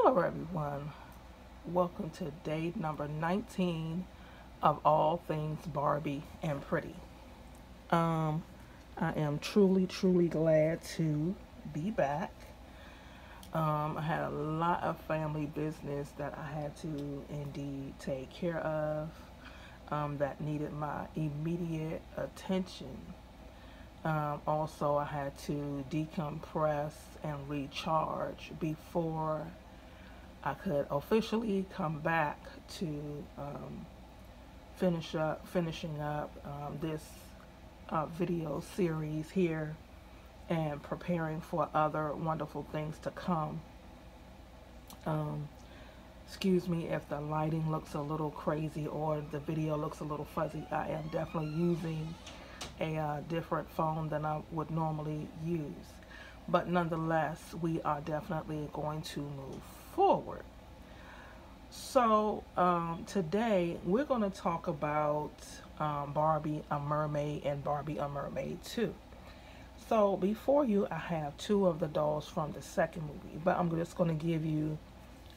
Hello everyone, welcome to day number 19 of All Things Barbie and Pretty. Um, I am truly glad to be back. I had a lot of family business that I had to indeed take care of that needed my immediate attention. Also, I had to decompress and recharge before I could officially come back to finishing up this video series here and preparing for other wonderful things to come. Um, Excuse me if the lighting looks a little crazy or the video looks a little fuzzy. I am definitely using a different phone than I would normally use. But nonetheless, we are definitely going to move forward. So today we're going to talk about Barbie a Mermaid and Barbie a Mermaid 2. So before you, I have two of the dolls from the second movie, but I'm just going to give you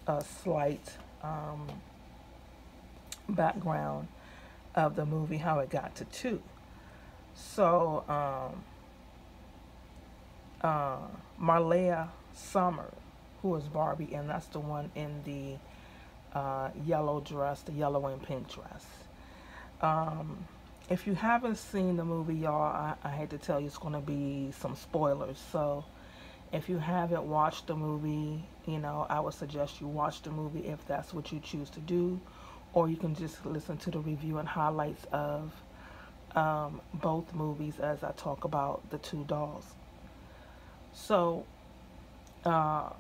a slight background of the movie, how it got to two. So Marlea Summer, who is Barbie, and that's the one in the yellow dress, the yellow and pink dress. If you haven't seen the movie, y'all, I hate to tell you, it's going to be some spoilers. So if you haven't watched the movie, I would suggest you watch the movie if that's what you choose to do, or you can just listen to the review and highlights of both movies as I talk about the two dolls. So Marlea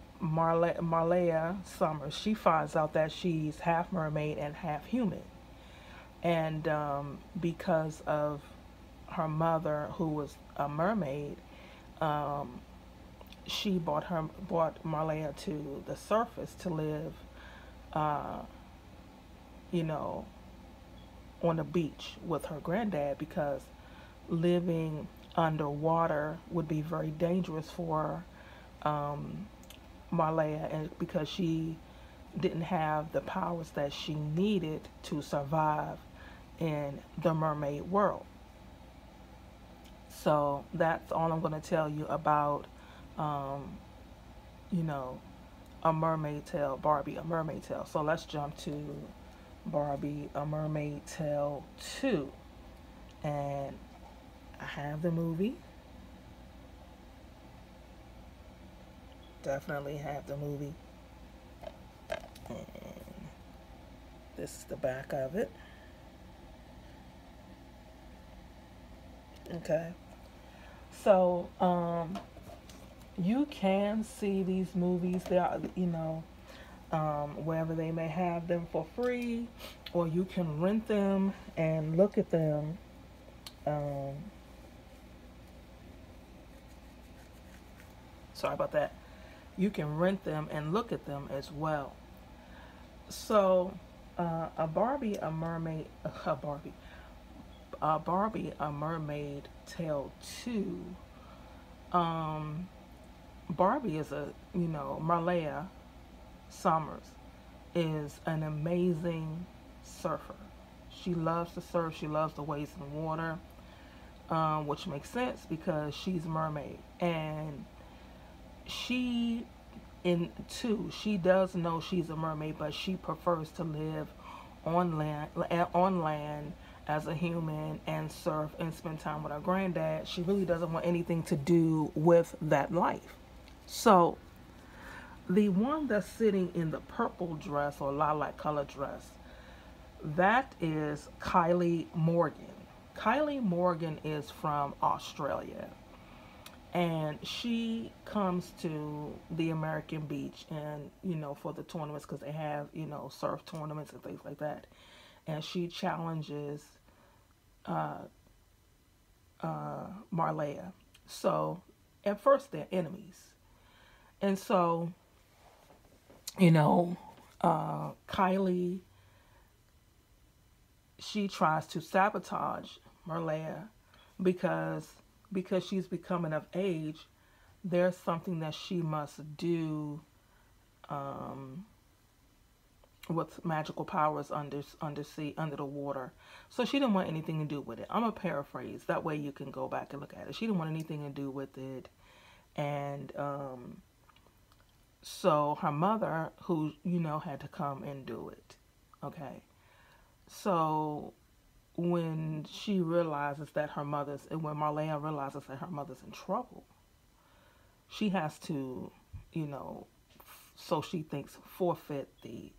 Summers, she finds out that she's half mermaid and half human. And because of her mother, who was a mermaid, she brought Marlea to the surface to live, uh, you know, on the beach with her granddad, because living underwater would be very dangerous for Marlea, and because she didn't have the powers that she needed to survive in the mermaid world. So that's all I'm going to tell you about, you know, a mermaid tale, Barbie, a mermaid tale. So let's jump to Barbie, a Mermaid Tale 2. And I have the movie. Definitely have the movie. And this is the back of it. Okay. So, you can see these movies. They are, wherever they may have them for free, or you can rent them and look at them. Sorry about that. You can rent them and look at them as well. So, a Barbie, a mermaid, a Barbie, a Mermaid Tale 2. Barbie is Marlea Summers is an amazing surfer. She loves to surf. She loves the waves in the water, which makes sense because she's a mermaid. And she, she does know she's a mermaid, but she prefers to live on land as a human and surf and spend time with her granddad. She really doesn't want anything to do with that life. So the one that's sitting in the purple dress or lilac color dress, that is Kylie Morgan. Kylie Morgan is from Australia, and she comes to the American beach, and for the tournaments, because they have surf tournaments and things like that, and she challenges Marlea. So at first they're enemies, and so Kylie, she tries to sabotage Marlea because she's becoming of age. There's something that she must do um, with magical powers undersea, under the water. So she didn't want anything to do with it. I'm gonna paraphrase. That way you can go back and look at it. She didn't want anything to do with it. And so her mother, who, had to come and do it. Okay. So when she realizes that when Marlea realizes that her mother's in trouble, she has to, so she thinks, forfeit the,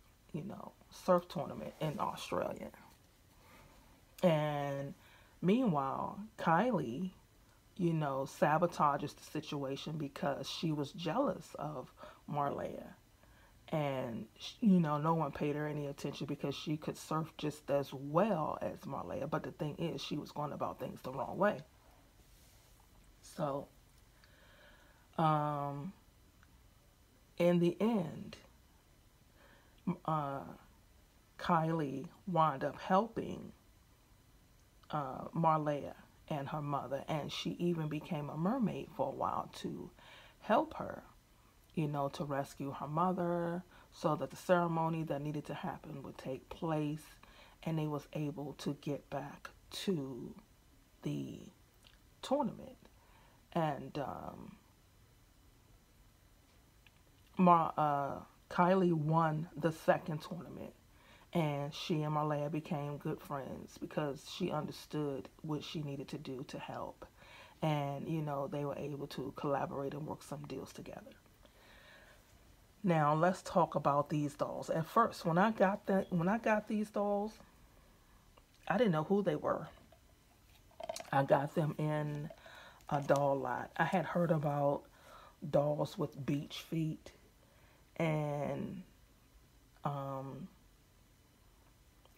surf tournament in Australia. And meanwhile, Kylie, sabotages the situation because she was jealous of Marlea. And, no one paid her any attention because she could surf just as well as Marlea. But the thing is, she was going about things the wrong way. So, in the end, Kylie wound up helping Marlea and her mother, and she even became a mermaid for a while to help her, to rescue her mother, so that the ceremony that needed to happen would take place, and they was able to get back to the tournament. And Kylie won the second tournament, and she and Marlea became good friends because she understood what she needed to do to help. And, they were able to collaborate and work some deals together. Now, let's talk about these dolls. At first, when I got these dolls, I didn't know who they were. I got them in a doll lot. I had heard about dolls with beach feet, and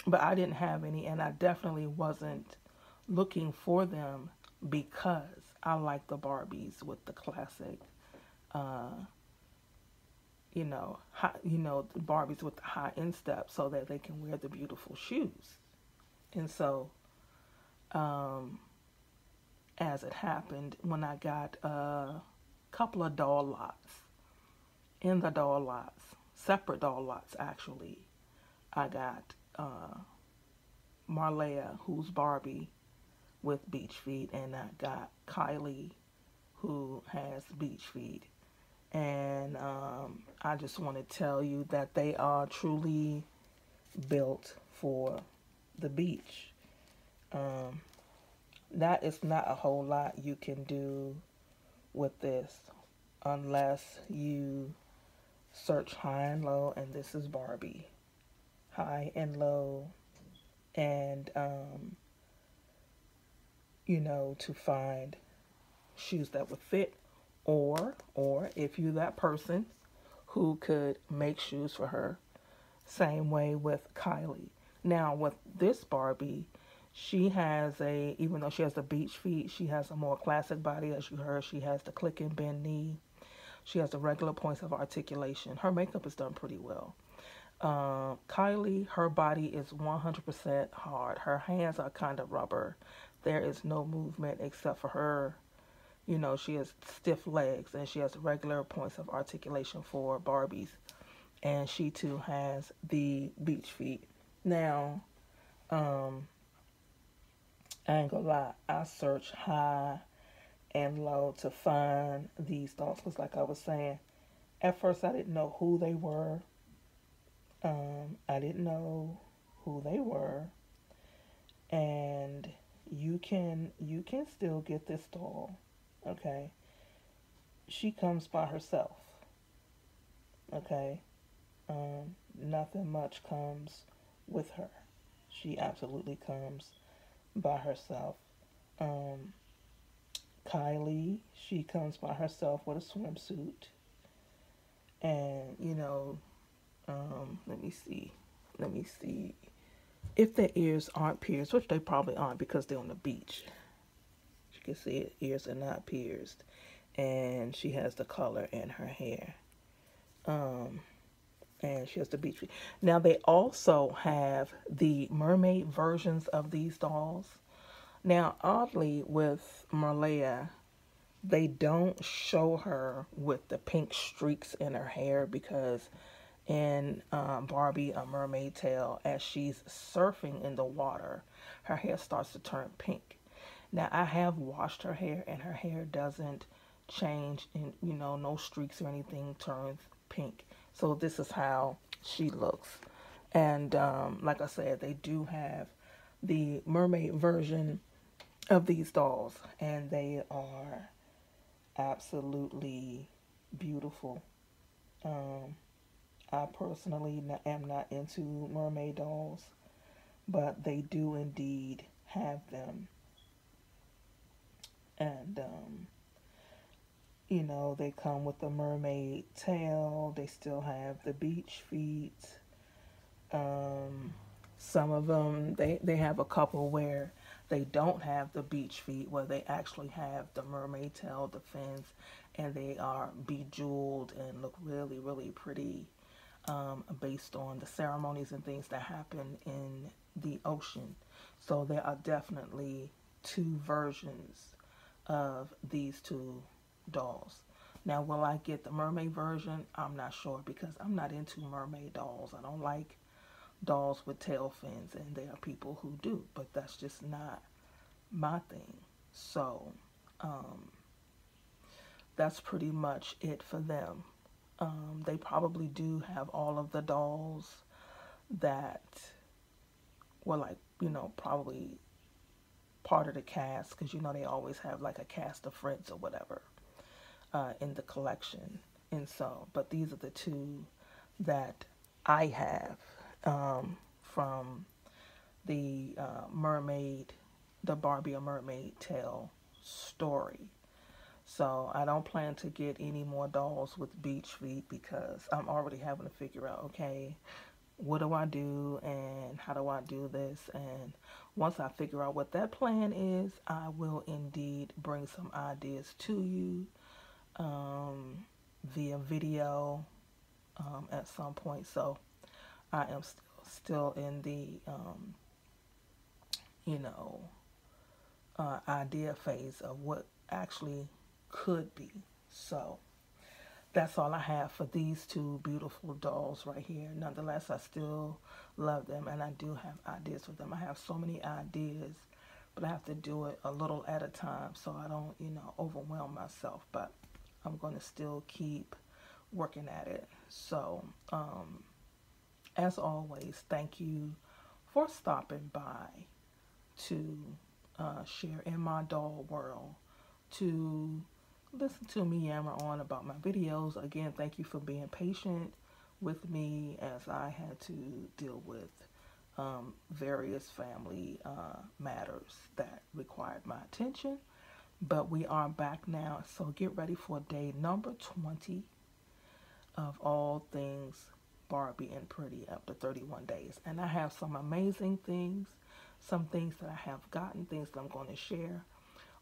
but I didn't have any, and I definitely wasn't looking for them because I like the Barbies with the classic, the Barbies with the high instep, so that they can wear the beautiful shoes. And so, as it happened, when I got a couple of doll lots, in the doll lots, separate doll lots actually, I got Marlea, who's Barbie with beach feet, and I got Kylie, who has beach feet. And I just want to tell you that they are truly built for the beach. That is not a whole lot you can do with this unless you search high and low, and this is Barbie. High and low, and to find shoes that would fit, or if you're that person who could make shoes for her, same way with Kylie. Now with this Barbie, she has even though she has the beach feet, she has a more classic body. As you heard, she has the click and bend knee. She has the regular points of articulation. Her makeup is done pretty well. Kylie, her body is 100% hard. Her hands are kind of rubber. There is no movement except for her. She has stiff legs, and she has regular points of articulation for Barbies. And she too has the beach feet. Now, I ain't gonna lie, I searched high and low to find these dolls, because like I was saying, at first I didn't know who they were. I didn't know who they were, and you can still get this doll. Okay, she comes by herself. Okay, nothing much comes with her. She absolutely comes by herself. Kylie, she comes by herself with a swimsuit, and let me see if their ears aren't pierced, which they probably aren't because they're on the beach. You can see it, ears are not pierced, and she has the color in her hair, and she has the beach feet. Now they also have the mermaid versions of these dolls. Now oddly, with Marlea, They don't show her with the pink streaks in her hair because in Barbie, A Mermaid Tale, as she's surfing in the water, her hair starts to turn pink. Now, I have washed her hair, and her hair doesn't change, and no streaks or anything turns pink. So this is how she looks. And like I said, they do have the mermaid version of these dolls, and they are absolutely beautiful. Um, I personally am not into mermaid dolls, but they do indeed have them. And, they come with the mermaid tail. They still have the beach feet. Um, some of them, they have a couple where they don't have the beach feet, where they actually have the mermaid tail, the fins, and they are bejeweled and look really, really pretty, based on the ceremonies and things that happen in the ocean. So there are definitely two versions of these two dolls. Now, will I get the mermaid version? I'm not sure because I'm not into mermaid dolls. I don't like dolls with tail fins, and there are people who do, but that's just not my thing. So, that's pretty much it for them. They probably do have all of the dolls that were like, probably part of the cast, because they always have like a cast of friends or whatever in the collection. And so, but these are the two that I have from the mermaid, the Barbie A Mermaid Tale story. So I don't plan to get any more dolls with beach feet because I'm already having to figure out, okay, what do I do and how do I do this? And once I figure out what that plan is, I will indeed bring some ideas to you via video at some point. So I am still in the, you know, idea phase of what actually could be. So that's all I have for these two beautiful dolls right here. Nonetheless, I still love them, and I do have ideas for them. I have so many ideas, but I have to do it a little at a time so I don't, overwhelm myself. But I'm going to still keep working at it. So, as always, thank you for stopping by to share in my doll world, to listen to me yammer on about my videos. Again, thank you for being patient with me as I had to deal with various family matters that required my attention. But we are back now, so get ready for day number 20 of all things Barbie and Pretty after 31 days. And I have some amazing things, some things that I have gotten, things that I'm going to share.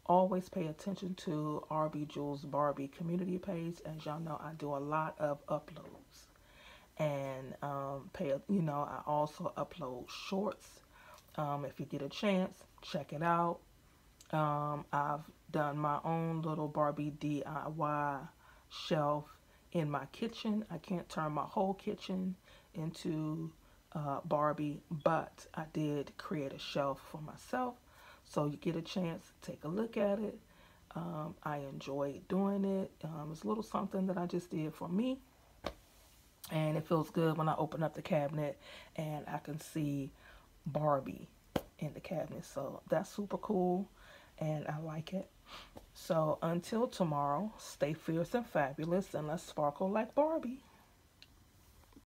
Always pay attention to RB Jules Barbie community page. As y'all know, I do a lot of uploads. And I also upload shorts. If you get a chance, check it out. I've done my own little Barbie DIY shelf in my kitchen. I can't turn my whole kitchen into Barbie, but I did create a shelf for myself. So you get a chance, take a look at it. I enjoy doing it. It's a little something that I just did for me. And it feels good when I open up the cabinet and I can see Barbie in the cabinet. So that's super cool and I like it. So until tomorrow, stay fierce and fabulous and let's sparkle like Barbie.